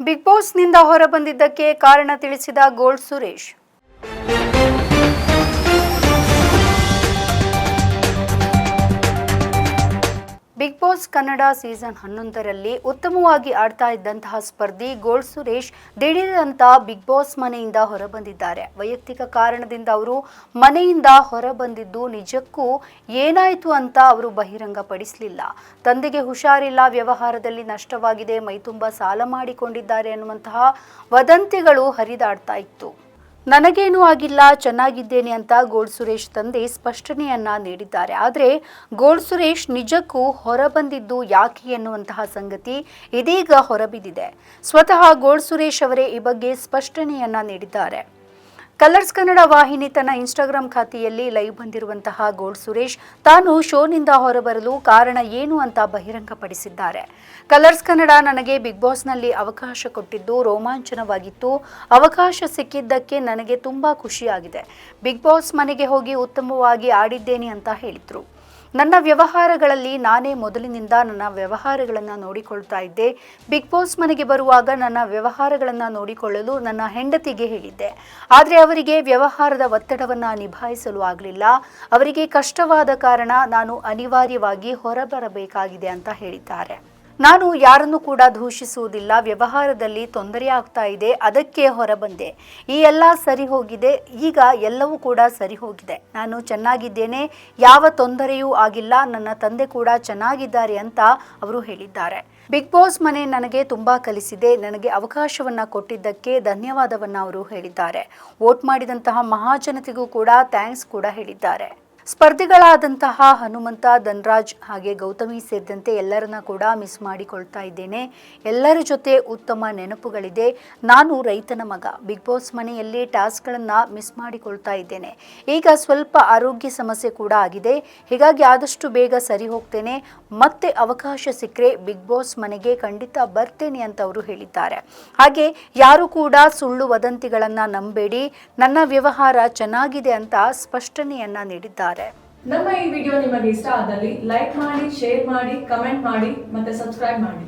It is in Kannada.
ಬಿಗ್ ಬಾಸ್ನಿಂದ ಹೊರಬಂದಿದ್ದಕ್ಕೆ ಕಾರಣ ತಿಳಿಸಿದ gold Suresh. Bigg Boss Kannada season 11ರಲ್ಲಿ ಉತ್ತಮವಾಗಿ ಆಡ್ತಾ ಇದ್ದಂತಹ ಸ್ಪರ್ಧಿ ಗೋಲ್ಡ್ ಸುರೇಶ್ ದಿಢೀರಂತ ಬಿಗ್ ಬಾಸ್ ಮನೆಯಿಂದ ಹೊರಬಂದಿದ್ದಾರೆ. ವೈಯಕ್ತಿಕ ಕಾರಣದಿಂದ ಅವರು ಮನೆಯಿಂದ ಹೊರಬಂದಿದ್ದು ನಿಜಕ್ಕೂ ಏನಾಯಿತು ಅಂತ ಅವರು ಬಹಿರಂಗಪಡಿಸಲಿಲ್ಲ. ತಂದೆಗೆ ಹುಷಾರಿಲ್ಲ, ವ್ಯವಹಾರದಲ್ಲಿ ನಷ್ಟವಾಗಿದೆ, ಮೈತುಂಬ ಸಾಲ ಮಾಡಿಕೊಂಡಿದ್ದಾರೆ ಅನ್ನುವಂತಹ ವದಂತಿಗಳು ಹರಿದಾಡ್ತಾ ಇತ್ತು. ನನಗೇನೂ ಆಗಿಲ್ಲ, ಚೆನ್ನಾಗಿದ್ದೇನೆ ಅಂತ ಗೋಲ್ಡ್ ಸುರೇಶ್ ತಂದೆ ಸ್ಪಷ್ಟನೆಯನ್ನ ನೀಡಿದ್ದಾರೆ. ಆದರೆ ಗೋಲ್ಡ್ ಸುರೇಶ್ ನಿಜಕ್ಕೂ ಹೊರಬಂದಿದ್ದು ಯಾಕೆ ಎನ್ನುವಂತಹ ಸಂಗತಿ ಇದೀಗ ಹೊರಬಿದ್ದಿದೆ. ಸ್ವತಃ ಗೋಲ್ಡ್ ಸುರೇಶ್ ಅವರೇ ಈ ಬಗ್ಗೆ ಸ್ಪಷ್ಟನೆಯನ್ನ ನೀಡಿದ್ದಾರೆ. ಕಲರ್ಸ್ ಕನ್ನಡ ವಾಹಿನಿ ತನ್ನ ಇನ್ಸ್ಟಾಗ್ರಾಮ್ ಖಾತೆಯಲ್ಲಿ ಲೈವ್ ಬಂದಿರುವಂತಹ ಗೋಲ್ಡ್ ಸುರೇಶ್ ತಾನು ಶೋನಿಂದ ಹೊರಬರಲು ಕಾರಣ ಏನು ಅಂತ ಬಹಿರಂಗಪಡಿಸಿದ್ದಾರೆ. ಕಲರ್ಸ್ ಕನ್ನಡ ನನಗೆ ಬಿಗ್ ಬಾಸ್ನಲ್ಲಿ ಅವಕಾಶ ಕೊಟ್ಟಿದ್ದು ರೋಮಾಂಚನವಾಗಿತ್ತು. ಅವಕಾಶ ಸಿಕ್ಕಿದ್ದಕ್ಕೆ ನನಗೆ ತುಂಬಾ ಖುಷಿಯಾಗಿದೆ. ಬಿಗ್ ಬಾಸ್ ಮನೆಗೆ ಹೋಗಿ ಉತ್ತಮವಾಗಿ ಆಡಿದ್ದೇನೆ ಅಂತ ಹೇಳಿದ್ರು. ನನ್ನ ವ್ಯವಹಾರಗಳಲ್ಲಿ ನಾನೇ ಮೊದಲಿನಿಂದ ನನ್ನ ವ್ಯವಹಾರಗಳನ್ನು ನೋಡಿಕೊಳ್ತಾ ಇದ್ದೆ. ಬಿಗ್ ಬಾಸ್ ಮನೆಗೆ ಬರುವಾಗ ನನ್ನ ವ್ಯವಹಾರಗಳನ್ನು ನೋಡಿಕೊಳ್ಳಲು ನನ್ನ ಹೆಂಡತಿಗೆ ಹೇಳಿದ್ದೆ. ಆದರೆ ಅವರಿಗೆ ವ್ಯವಹಾರದ ಒತ್ತಡವನ್ನು ನಿಭಾಯಿಸಲು ಆಗಲಿಲ್ಲ. ಅವರಿಗೆ ಕಷ್ಟವಾದ ಕಾರಣ ನಾನು ಅನಿವಾರ್ಯವಾಗಿ ಹೊರಬರಬೇಕಾಗಿದೆ ಅಂತ ಹೇಳಿದ್ದಾರೆ. ನಾನು ಯಾರನ್ನು ಕೂಡ ದೂಷಿಸುವುದಿಲ್ಲ. ವ್ಯವಹಾರದಲ್ಲಿ ತೊಂದರೆ ಆಗ್ತಾ ಇದೆ, ಅದಕ್ಕೆ ಹೊರಬಂದೆ. ಈ ಎಲ್ಲ ಸರಿ ಹೋಗಿದೆ. ಈಗ ಎಲ್ಲವೂ ಕೂಡ ಸರಿ ಹೋಗಿದೆ. ನಾನು ಚೆನ್ನಾಗಿದ್ದೇನೆ, ಯಾವ ತೊಂದರೆಯೂ ಆಗಿಲ್ಲ. ನನ್ನ ತಂದೆ ಕೂಡ ಚೆನ್ನಾಗಿದ್ದಾರೆ ಅಂತ ಅವರು ಹೇಳಿದ್ದಾರೆ. ಬಿಗ್ ಬಾಸ್ ಮನೆ ನನಗೆ ತುಂಬಾ ಕಲಿಸಿದೆ. ನನಗೆ ಅವಕಾಶವನ್ನ ಕೊಟ್ಟಿದ್ದಕ್ಕೆ ಧನ್ಯವಾದವನ್ನ ಅವರು ಹೇಳಿದ್ದಾರೆ. ವೋಟ್ ಮಾಡಿದಂತಹ ಮಹಾಜನತೆಗೂ ಕೂಡ ಥ್ಯಾಂಕ್ಸ್ ಕೂಡ ಹೇಳಿದ್ದಾರೆ. ಸ್ಪರ್ಧಿಗಳಾದಂತಹ ಹನುಮಂತ, ಧನ್ರಾಜ್ ಹಾಗೆ ಗೌತಮಿ ಸೇರಿದಂತೆ ಎಲ್ಲರನ್ನ ಕೂಡ ಮಿಸ್ ಮಾಡಿಕೊಳ್ತಾ ಇದ್ದೇನೆ. ಎಲ್ಲರ ಜೊತೆ ಉತ್ತಮ ನೆನಪುಗಳಿದೆ. ನಾನು ರೈತನ ಮಗ. ಬಿಗ್ ಬಾಸ್ ಮನೆಯಲ್ಲಿ ಟಾಸ್ಕ್ಗಳನ್ನು ಮಿಸ್ ಮಾಡಿಕೊಳ್ತಾ ಇದ್ದೇನೆ. ಈಗ ಸ್ವಲ್ಪ ಆರೋಗ್ಯ ಸಮಸ್ಯೆ ಕೂಡ ಆಗಿದೆ. ಹೀಗಾಗಿ ಆದಷ್ಟು ಬೇಗ ಸರಿ ಹೋಗ್ತೇನೆ. ಮತ್ತೆ ಅವಕಾಶ ಸಿಕ್ಕರೆ ಬಿಗ್ ಬಾಸ್ ಮನೆಗೆ ಖಂಡಿತ ಬರ್ತೇನೆ ಅಂತ ಅವರು ಹೇಳಿದ್ದಾರೆ. ಹಾಗೆ ಯಾರು ಕೂಡ ಸುಳ್ಳು ವದಂತಿಗಳನ್ನು ನಂಬೇಡಿ, ನನ್ನ ವ್ಯವಹಾರ ಚೆನ್ನಾಗಿದೆ ಅಂತ ಸ್ಪಷ್ಟನೆಯನ್ನ ನೀಡಿದ್ದಾರೆ. ನಮ್ಮ ಈ ವಿಡಿಯೋ ನಿಮಗೆ ಇಷ್ಟ ಆದಲ್ಲಿ ಲೈಕ್ ಮಾಡಿ, ಶೇರ್ ಮಾಡಿ, ಕಮೆಂಟ್ ಮಾಡಿ ಮತ್ತೆ ಸಬ್ಸ್ಕ್ರೈಬ್ ಮಾಡಿ.